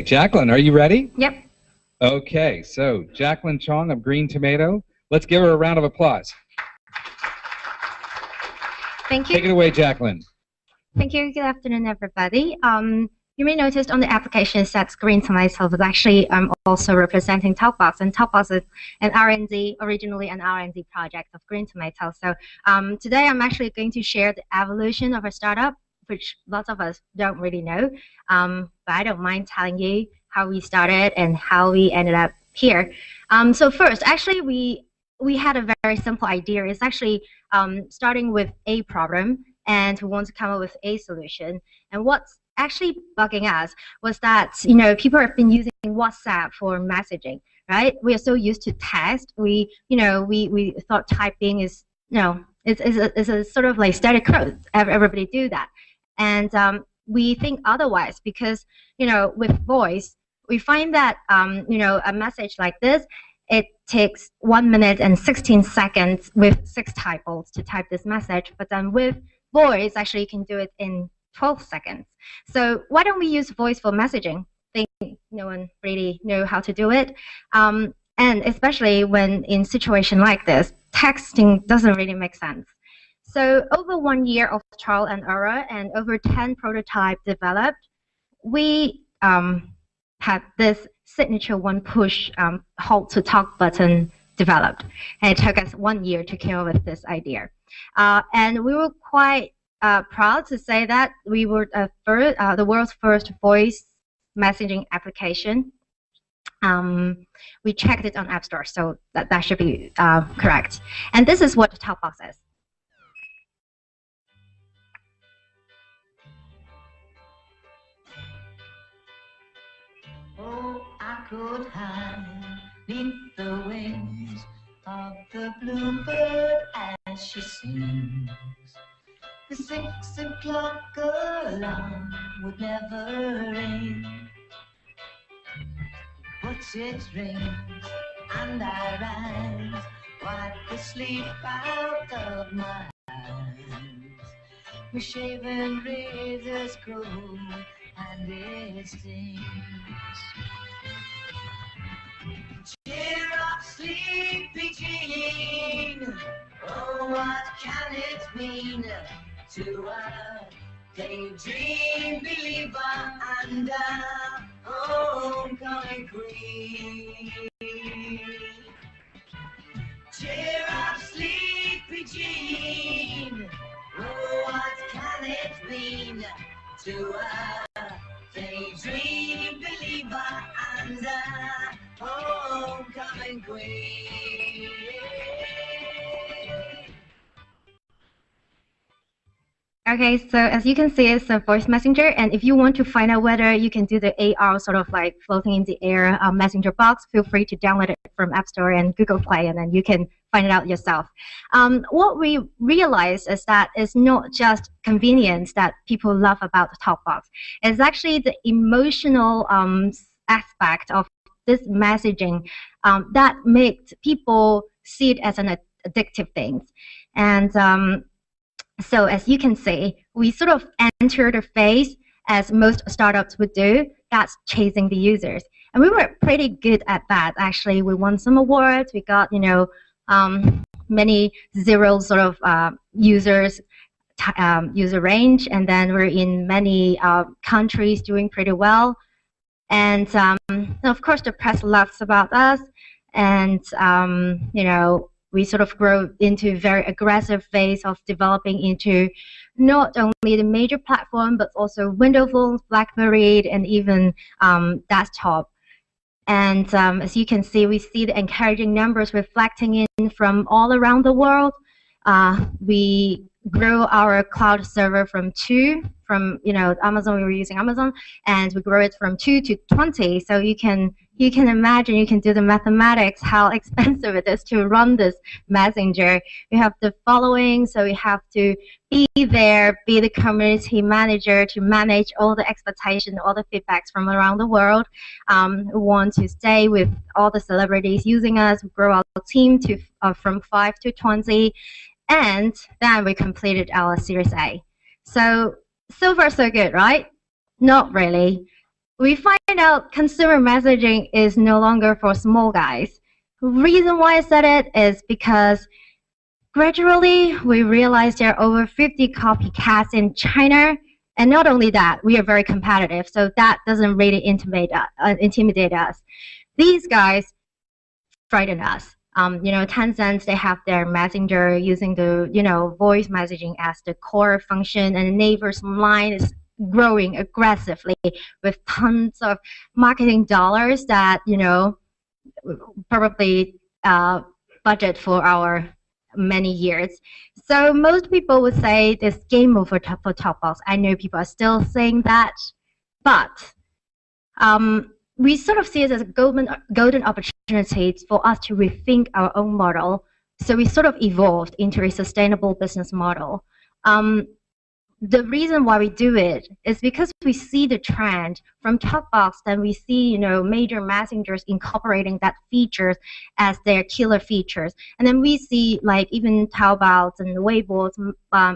Jacqueline, are you ready? Yep. Okay, so Jacqueline Chong of Green Tomato. Let's give her a round of applause. Thank you. Take it away, Jacqueline. Thank you. Good afternoon, everybody. You may notice on the application it says Green Tomato, but actually I'm also representing TalkBox, and TalkBox is an R&D, originally an R&D project of Green Tomato. So today I'm actually going to share the evolution of a startup, which lots of us don't really know, but I don't mind telling you how we started and how we ended up here. So first, actually, we had a very simple idea. It's actually starting with a problem, and we want to come up with a solution. And what's actually bugging us was that people have been using WhatsApp for messaging, right? We are so used to text. We thought typing is it's a sort of like static code. Everybody do that, and we think otherwise because with voice we find that a message like this, it takes 1 minute and 16 seconds with 6 typos to type this message, but then with voice actually you can do it in 12 seconds. So why don't we use voice for messaging? I think no one really know how to do it. And especially when in situation like this, texting doesn't really make sense. So over 1 year of trial and error and over 10 prototypes developed, we had this signature one push hold to talk button developed. And it took us 1 year to come up with this idea. And we were quite proud to say that we were the world's first voice messaging application. We checked it on App Store, so that should be correct. And this is what the TalkBox is. Oh, I could hide beneath the wings of the bluebird as she sings. The 6 o'clock alarm would never ring, but it rings and I rise, wipe the sleep out of my eyes. My shaven razors grow and it stings. Cheer up, sleepy Jean. Oh, what can it mean to a daydream believer and a homecoming queen? Cheer up, sleepy Jean. Oh, what can it mean to a daydream believer and a homecoming queen? Okay, so as you can see, it's a voice messenger, and if you want to find out whether you can do the AR sort of like floating in the air messenger box, feel free to download it from App Store and Google Play, and then you can find it out yourself. What we realized is that it's not just convenience that people love about the TalkBox. It's actually the emotional aspect of this messaging that makes people see it as an addictive thing. And so as you can see, we sort of entered a phase, as most startups would do, that's chasing the users. And we were pretty good at that, actually. We won some awards. We got, many zero sort of user range. And then we're in many countries doing pretty well. And of course, the press loves about us. And, we sort of grow into a very aggressive phase of developing into not only the major platform, but also Windows phones, BlackBerry, and even desktop. And as you can see, we see the encouraging numbers reflecting in from all around the world. We grow our cloud server from 2, Amazon, we were using Amazon, and we grow it from 2 to 20. So you can imagine, you can do the mathematics, how expensive it is to run this messenger. We have the following, so we have to be there, be the community manager to manage all the expectations, all the feedbacks from around the world. We want to stay with all the celebrities using us, grow our team to from 5 to 20, and then we completed our Series A. So far so good, right? Not really. we find out consumer messaging is no longer for small guys. The reason why I said it is because gradually we realized there are over 50 copycats in China. And not only that, we are very competitive, so that doesn't really intimidate us. These guys frighten us. Tencent, they have their messenger using the, voice messaging as the core function, and Neighbors Online is growing aggressively with tons of marketing dollars that, probably budget for our many years. So most people would say this game over for TalkBox. I know people are still saying that, but we sort of see it as a golden opportunity for us to rethink our own model. So we sort of evolved into a sustainable business model. The reason why we do it is because we see the trend from TalkBox, then we see major messengers incorporating that features as their killer features, and then we see like even Taobao and Weibo's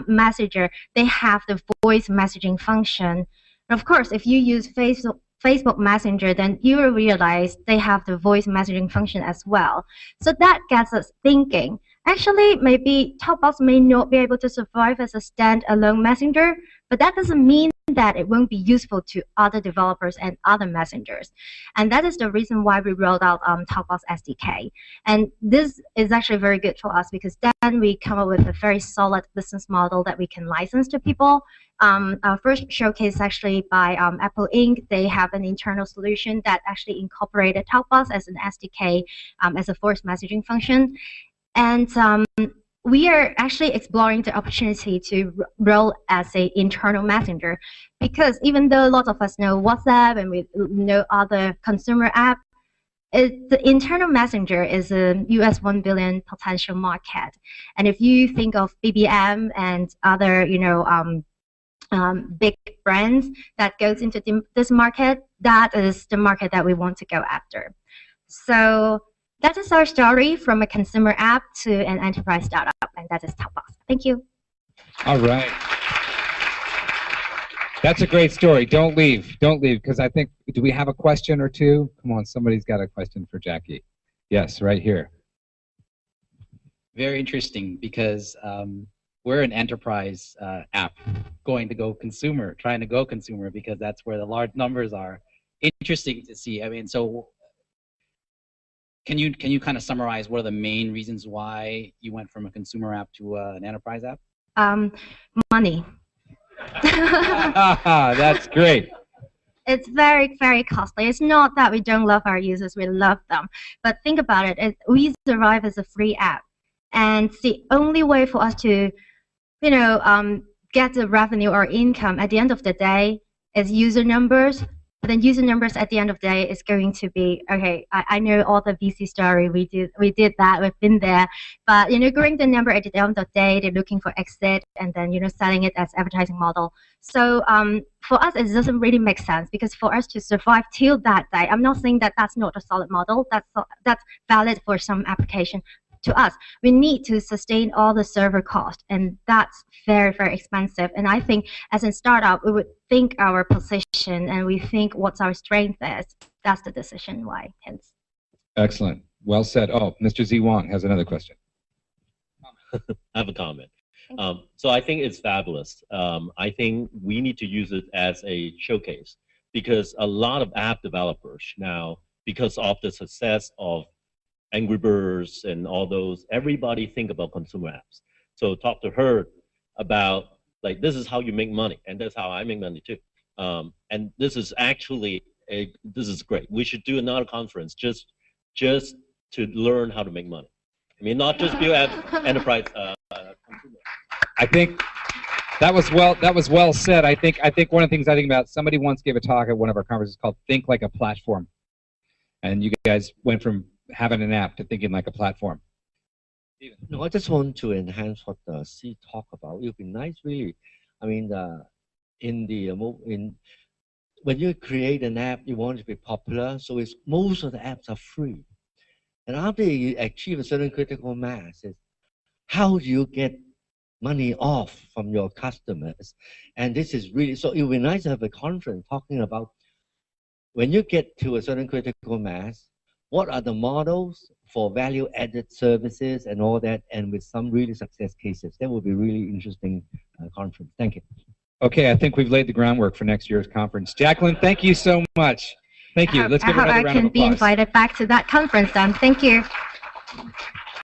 messenger, they have the voice messaging function. And of course, if you use Facebook Messenger, then you will realize they have the voice messaging function as well. So that gets us thinking. Actually, maybe TalkBox may not be able to survive as a standalone messenger, but that doesn't mean that it won't be useful to other developers and other messengers. And that is the reason why we rolled out TalkBox SDK. And this is actually very good for us because then we come up with a very solid business model that we can license to people. Our first showcase actually by Apple Inc. They have an internal solution that actually incorporated TalkBox as an SDK as a voice messaging function. And we are actually exploring the opportunity to roll as an internal messenger, because even though lots of us know WhatsApp and we know other consumer apps, the internal messenger is a US 1 billion potential market. And if you think of BBM and other, big brands that goes into this market, that is the market that we want to go after. So that is our story from a consumer app to an enterprise startup, and that is TalkBox. Thank you. All right. That's a great story. Don't leave, because I think, do we have a question or two? Come on, somebody's got a question for Jackie. Yes, right here. Very interesting, because we're an enterprise app trying to go consumer, because that's where the large numbers are. Interesting to see. I mean, so can you kind of summarize what are the main reasons why you went from a consumer app to an enterprise app? Money. That's great. It's very, very costly. It's not that we don't love our users, we love them. But think about it, we survive as a free app. And the only way for us to, get the revenue or income at the end of the day is user numbers. But then user numbers at the end of the day is going to be, okay, I know all the VC story, we did that, we've been there. But, growing the number at the end of the day, they're looking for exit and then, selling it as advertising model. So for us, it doesn't really make sense, because for us to survive till that day, I'm not saying that that's not a solid model, that's valid for some application. To us, we need to sustain all the server cost, and that's very, very expensive. And I think as a startup, we would think our position and we think what our strength is. That's the decision why, hence. Excellent. Well said. Oh, Mr. Z Wong has another question. I have a comment. So I think it's fabulous. I think we need to use it as a showcase, because a lot of app developers now, because of the success of Angry Birds and all those, everybody think about consumer apps. So talk to her about, like, this is how you make money, and that's how I make money too. And this is actually this is great. We should do another conference just to learn how to make money. I mean, not just build enterprise consumer. I think that was well said. I think one of the things I think about, somebody once gave a talk at one of our conferences called "Think Like a Platform," and you guys went from having an app to thinking like a platform. No, I just want to enhance what C talked about. It would be nice, really. I mean, when you create an app, you want it to be popular. So most of the apps are free, and after you achieve a certain critical mass, how do you get money off from your customers? And this is really, so it would be nice to have a conference talking about when you get to a certain critical mass, what are the models for value-added services and all that, and with some really success cases. That would be really interesting conference. Thank you. Okay, I think we've laid the groundwork for next year's conference. Jacqueline, thank you so much. Thank you. Let's give her another round of applause. I hope I can be invited back to that conference then. Thank you.